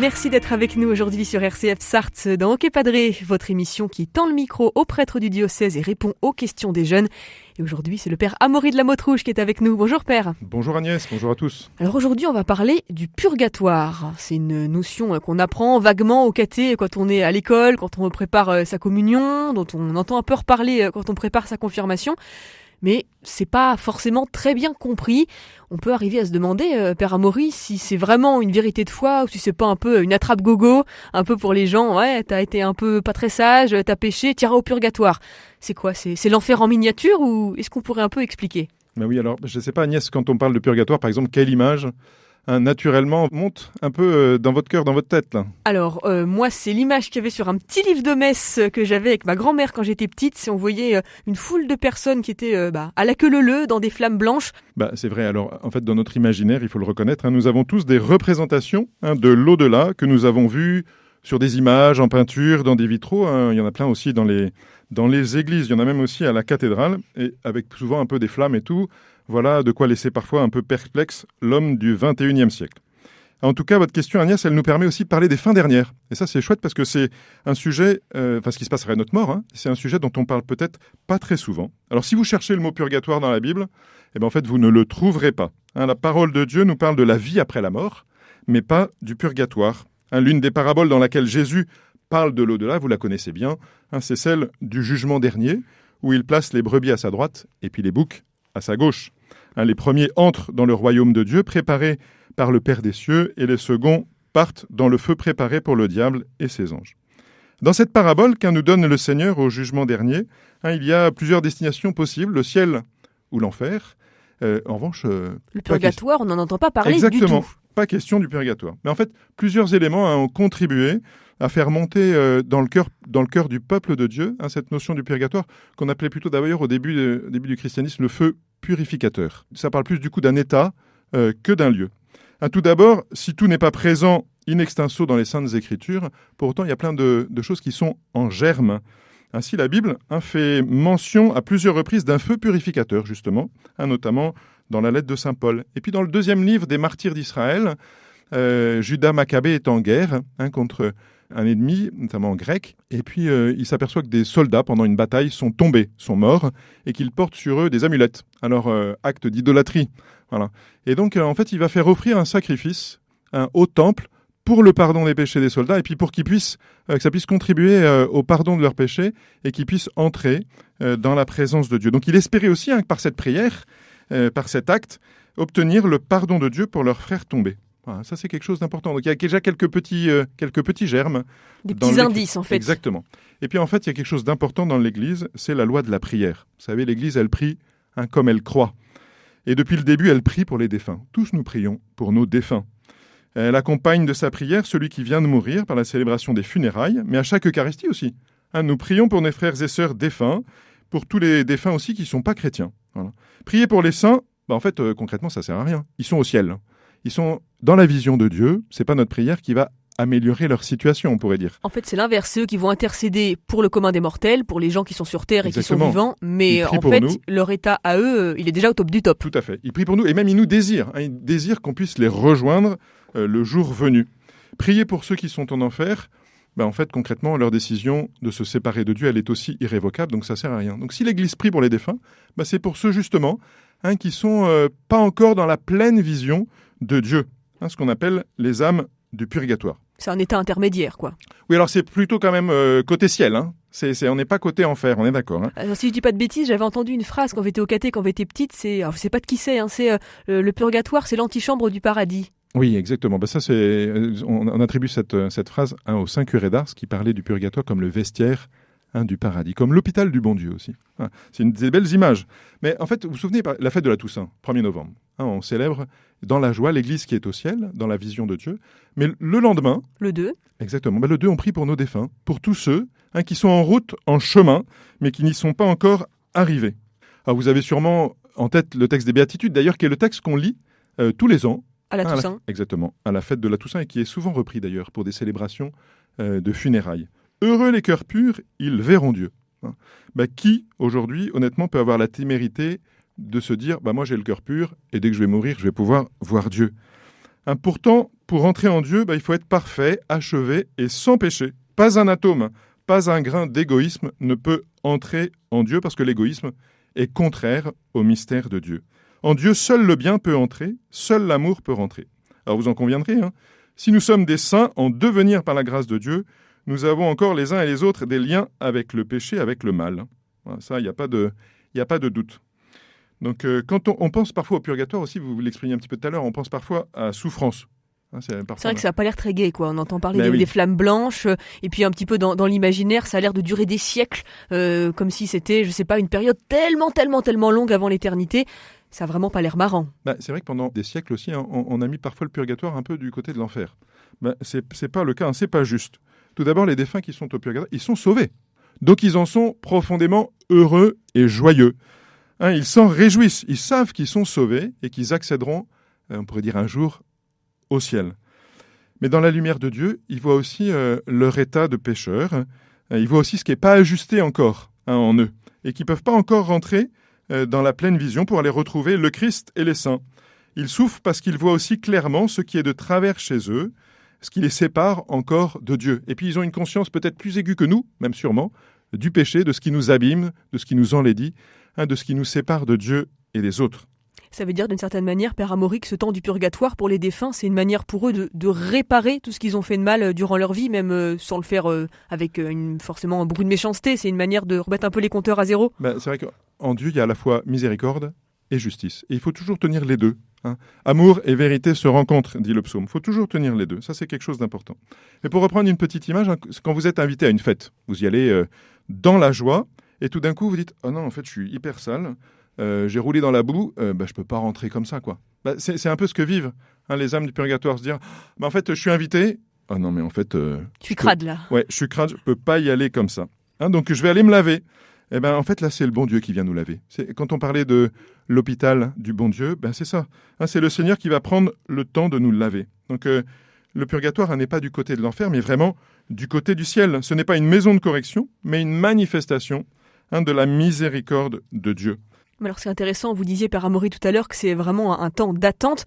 Merci d'être avec nous aujourd'hui sur RCF Sarthe dans Ok Padré, votre émission qui tend le micro aux prêtres du diocèse et répond aux questions des jeunes. Et aujourd'hui, c'est le père Amaury de la Motte-Rouge qui est avec nous. Bonjour père. Bonjour Agnès, bonjour à tous. Alors aujourd'hui, on va parler du purgatoire. C'est une notion qu'on apprend vaguement au caté quand on est à l'école, quand on prépare sa communion, dont on entend un peu reparler quand on prépare sa confirmation. Mais c'est pas forcément très bien compris. On peut arriver à se demander, père Amaury, si c'est vraiment une vérité de foi ou si c'est pas un peu une attrape-gogo, un peu pour les gens, ouais, t'as été un peu pas très sage, t'as péché, t'iras au purgatoire. C'est quoi, c'est l'enfer en miniature ou est-ce qu'on pourrait un peu expliquer ? Ben oui, alors je sais pas Agnès, quand on parle de purgatoire, par exemple, quelle image naturellement monte un peu dans votre cœur, dans votre tête là? Alors, moi, c'est l'image qu'il y avait sur un petit livre de messe que j'avais avec ma grand-mère quand j'étais petite. C'est on voyait une foule de personnes qui étaient à la queue leu-leu dans des flammes blanches. Bah, c'est vrai, alors en fait dans notre imaginaire, il faut le reconnaître, nous avons tous des représentations de l'au-delà que nous avons vues sur des images, en peinture, dans des vitraux. Il y en a plein aussi dans les églises, il y en a même aussi à la cathédrale, et avec souvent un peu des flammes et tout. Voilà de quoi laisser parfois un peu perplexe l'homme du 21e siècle. En tout cas, votre question, Agnès, elle nous permet aussi de parler des fins dernières. Et ça, c'est chouette parce que c'est un sujet, ce qui se passerait à notre mort, c'est un sujet dont on parle peut-être pas très souvent. Alors, si vous cherchez le mot purgatoire dans la Bible, en fait, vous ne le trouverez pas. La parole de Dieu nous parle de la vie après la mort, mais pas du purgatoire. L'une des paraboles dans laquelle Jésus parle de l'au-delà, vous la connaissez bien, c'est celle du jugement dernier, où il place les brebis à sa droite et puis les boucs à sa gauche. Les premiers entrent dans le royaume de Dieu, préparé par le Père des cieux, et les seconds partent dans le feu préparé pour le diable et ses anges. Dans cette parabole qu'un nous donne le Seigneur au jugement dernier, il y a plusieurs destinations possibles, le ciel ou l'enfer. En revanche, le purgatoire, on n'en entend pas parler exactement, du tout. Pas question du purgatoire. Mais en fait, plusieurs éléments ont contribué à faire monter dans le cœur du peuple de Dieu cette notion du purgatoire, qu'on appelait plutôt d'ailleurs au début du christianisme le feu purificateur. Ça parle plus du coup d'un état que d'un lieu. Tout d'abord, si tout n'est pas présent in extenso dans les Saintes Écritures, pour autant il y a plein de choses qui sont en germe. Ainsi, la Bible fait mention à plusieurs reprises d'un feu purificateur, justement, notamment dans la lettre de Saint Paul. Et puis dans le deuxième livre des martyrs d'Israël, Judas Maccabée est en guerre contre un ennemi, notamment grec, et puis il s'aperçoit que des soldats, pendant une bataille, sont tombés, sont morts, et qu'ils portent sur eux des amulettes. Alors, acte d'idolâtrie. Voilà. Et donc, en fait, il va faire offrir un sacrifice au temple pour le pardon des péchés des soldats, et puis pour que ça puisse contribuer au pardon de leurs péchés, et qu'ils puissent entrer dans la présence de Dieu. Donc, il espérait aussi, que par cette prière, par cet acte, obtenir le pardon de Dieu pour leurs frères tombés. Voilà, ça, c'est quelque chose d'important. Donc, il y a déjà quelques petits germes. Des petits indices, en fait. Exactement. Et puis, en fait, il y a quelque chose d'important dans l'Église, c'est la loi de la prière. Vous savez, l'Église, elle prie comme elle croit. Et depuis le début, elle prie pour les défunts. Tous nous prions pour nos défunts. Elle accompagne de sa prière celui qui vient de mourir par la célébration des funérailles, mais à chaque Eucharistie aussi. Nous prions pour nos frères et sœurs défunts, pour tous les défunts aussi qui ne sont pas chrétiens. Voilà. Prier pour les saints, en fait, concrètement, ça ne sert à rien. Ils sont au ciel. Ils sont dans la vision de Dieu. Ce n'est pas notre prière qui va améliorer leur situation, on pourrait dire. En fait, c'est l'inverse. C'est eux qui vont intercéder pour le commun des mortels, pour les gens qui sont sur Terre et Exactement. qui sont vivants. Mais en fait, leur état à eux, il est déjà au top du top. Tout à fait. Ils prient pour nous et même ils nous désirent. Ils désirent qu'on puisse les rejoindre le jour venu. Prier pour ceux qui sont en enfer, en fait, concrètement, leur décision de se séparer de Dieu, elle est aussi irrévocable, donc ça ne sert à rien. Donc si l'Église prie pour les défunts, c'est pour ceux justement qui ne sont pas encore dans la pleine vision de Dieu, ce qu'on appelle les âmes du purgatoire. C'est un état intermédiaire, quoi. Oui, alors c'est plutôt quand même côté ciel. On n'est pas côté enfer, on est d'accord. Alors, si je dis pas de bêtises, j'avais entendu une phrase quand j'étais au caté, quand j'étais petite, alors je sais pas de qui c'est, c'est le purgatoire, c'est l'antichambre du paradis. Oui, exactement. Ça, on attribue cette phrase au saint curé d'Ars qui parlait du purgatoire comme le vestiaire du paradis, comme l'hôpital du bon Dieu aussi. C'est une des belles images. Mais en fait, vous vous souvenez, la fête de la Toussaint, 1er novembre, on célèbre dans la joie l'Église qui est au ciel, dans la vision de Dieu. Mais le lendemain... Le 2. Exactement. Le 2, on prie pour nos défunts, pour tous ceux qui sont en route, en chemin, mais qui n'y sont pas encore arrivés. Alors, vous avez sûrement en tête le texte des Béatitudes, d'ailleurs, qui est le texte qu'on lit tous les ans. À la Toussaint. Exactement, à la fête de la Toussaint, et qui est souvent repris d'ailleurs pour des célébrations de funérailles. Heureux les cœurs purs, ils verront Dieu. Qui, aujourd'hui, honnêtement, peut avoir la témérité de se dire moi j'ai le cœur pur, et dès que je vais mourir, je vais pouvoir voir Dieu. Pourtant, pour entrer en Dieu, il faut être parfait, achevé et sans péché. Pas un atome, pas un grain d'égoïsme ne peut entrer en Dieu parce que l'égoïsme est contraire au mystère de Dieu. En Dieu, seul le bien peut entrer, seul l'amour peut rentrer. Alors vous en conviendrez, si nous sommes des saints en devenir par la grâce de Dieu, nous avons encore les uns et les autres des liens avec le péché, avec le mal. Voilà, ça, il n'y a pas de doute. Donc quand on pense parfois au purgatoire aussi, vous l'exprimiez un petit peu tout à l'heure, on pense parfois à souffrance. C'est vrai que ça n'a pas l'air très gai, quoi. On entend parler oui. des flammes blanches, et puis un petit peu dans l'imaginaire, ça a l'air de durer des siècles, comme si c'était, je sais pas, une période tellement longue avant l'éternité. Ça n'a vraiment pas l'air marrant. C'est vrai que pendant des siècles aussi, on a mis parfois le purgatoire un peu du côté de l'enfer. C'est pas le cas, c'est pas juste. Tout d'abord, les défunts qui sont au purgatoire, ils sont sauvés. Donc ils en sont profondément heureux et joyeux. Ils s'en réjouissent, ils savent qu'ils sont sauvés et qu'ils accéderont, on pourrait dire un jour, au ciel. Mais dans la lumière de Dieu, ils voient aussi leur état de pécheur. Ils voient aussi ce qui n'est pas ajusté encore en eux et qui ne peuvent pas encore rentrer dans la pleine vision pour aller retrouver le Christ et les saints. Ils souffrent parce qu'ils voient aussi clairement ce qui est de travers chez eux, ce qui les sépare encore de Dieu. Et puis ils ont une conscience peut-être plus aiguë que nous, même sûrement, du péché, de ce qui nous abîme, de ce qui nous enlaidit, de ce qui nous sépare de Dieu et des autres. Ça veut dire d'une certaine manière, Père Amaury, que ce temps du purgatoire pour les défunts, c'est une manière pour eux de réparer tout ce qu'ils ont fait de mal durant leur vie, même sans le faire avec forcément beaucoup de méchanceté. C'est une manière de remettre un peu les compteurs à zéro. C'est vrai qu'en Dieu, il y a à la fois miséricorde et justice. Et il faut toujours tenir les deux. Amour et vérité se rencontrent, dit le psaume. Il faut toujours tenir les deux. Ça, c'est quelque chose d'important. Mais pour reprendre une petite image, quand vous êtes invité à une fête, vous y allez dans la joie, et tout d'un coup, vous dites « Oh non, en fait, je suis hyper sale. J'ai roulé dans la boue, je ne peux pas rentrer comme ça, quoi. » C'est un peu ce que vivent les âmes du purgatoire, se dire « En fait, je suis invité. Ah non, mais en fait... je suis crade, là. Ouais, je suis crade, je ne peux pas y aller comme ça. Donc, je vais aller me laver. » En fait, là, c'est le bon Dieu qui vient nous laver. Quand on parlait de l'hôpital du bon Dieu, c'est ça. C'est le Seigneur qui va prendre le temps de nous laver. Donc, le purgatoire n'est pas du côté de l'enfer, mais vraiment du côté du ciel. Ce n'est pas une maison de correction, mais une manifestation de la miséricorde de Dieu. Mais alors c'est intéressant, vous disiez Père Amaury tout à l'heure que c'est vraiment un temps d'attente.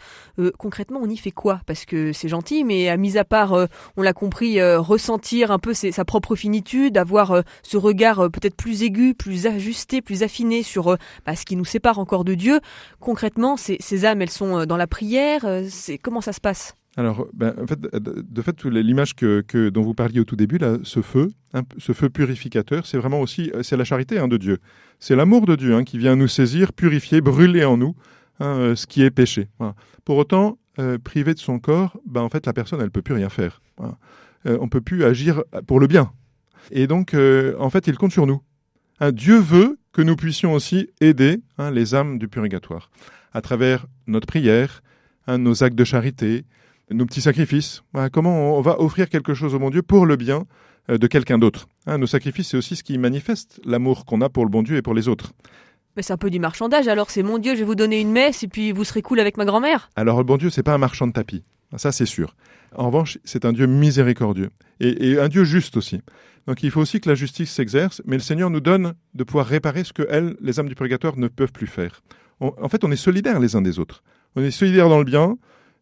Concrètement, on y fait quoi ? Parce que c'est gentil, mais mis à part, on l'a compris, ressentir un peu sa propre finitude, avoir ce regard peut-être plus aigu, plus ajusté, plus affiné sur ce qui nous sépare encore de Dieu. Concrètement, ces âmes, elles sont dans la prière. Comment ça se passe ? Alors, de fait, l'image dont vous parliez au tout début, là, ce feu purificateur, c'est vraiment aussi, c'est la charité de Dieu. C'est l'amour de Dieu qui vient nous saisir, purifier, brûler en nous ce qui est péché. Voilà. Pour autant, privé de son corps, en fait, la personne, elle ne peut plus rien faire. Voilà. On ne peut plus agir pour le bien. Et donc, en fait, il compte sur nous. Dieu veut que nous puissions aussi aider les âmes du purgatoire à travers notre prière, nos actes de charité, nos petits sacrifices. Voilà, comment on va offrir quelque chose au bon Dieu pour le bien de quelqu'un d'autre. Nos sacrifices, c'est aussi ce qui manifeste l'amour qu'on a pour le bon Dieu et pour les autres. Mais c'est un peu du marchandage, alors c'est mon Dieu, je vais vous donner une messe et puis vous serez cool avec ma grand-mère. Alors le bon Dieu, c'est pas un marchand de tapis, ça c'est sûr. En revanche, c'est un Dieu miséricordieux et un Dieu juste aussi. Donc il faut aussi que la justice s'exerce, mais le Seigneur nous donne de pouvoir réparer ce que les âmes du purgatoire ne peuvent plus faire. En fait, on est solidaires les uns des autres. On est solidaires dans le bien,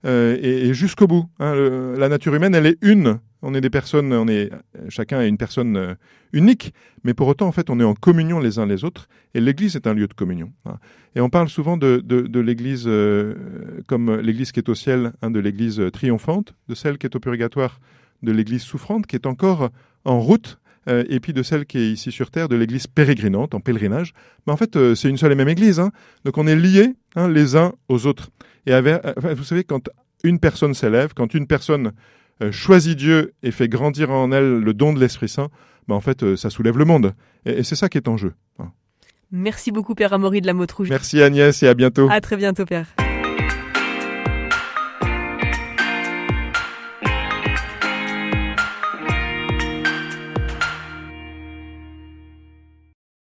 et jusqu'au bout. La nature humaine, elle est une. On est des personnes, chacun est une personne unique, mais pour autant, en fait, on est en communion les uns les autres, et l'Église est un lieu de communion. Et on parle souvent de l'Église comme l'Église qui est au ciel, de l'Église triomphante, de celle qui est au purgatoire, de l'Église souffrante, qui est encore en route, et puis de celle qui est ici sur terre, de l'Église pérégrinante, en pèlerinage. Mais en fait, c'est une seule et même Église. Donc on est liés les uns aux autres. Et vous savez, quand une personne s'élève, quand une personne choisit Dieu et fait grandir en elle le don de l'Esprit Saint, en fait, ça soulève le monde. Et c'est ça qui est en jeu. Merci beaucoup, Père Amaury de la Motte Rouge. Merci Agnès et à bientôt. À très bientôt, Père.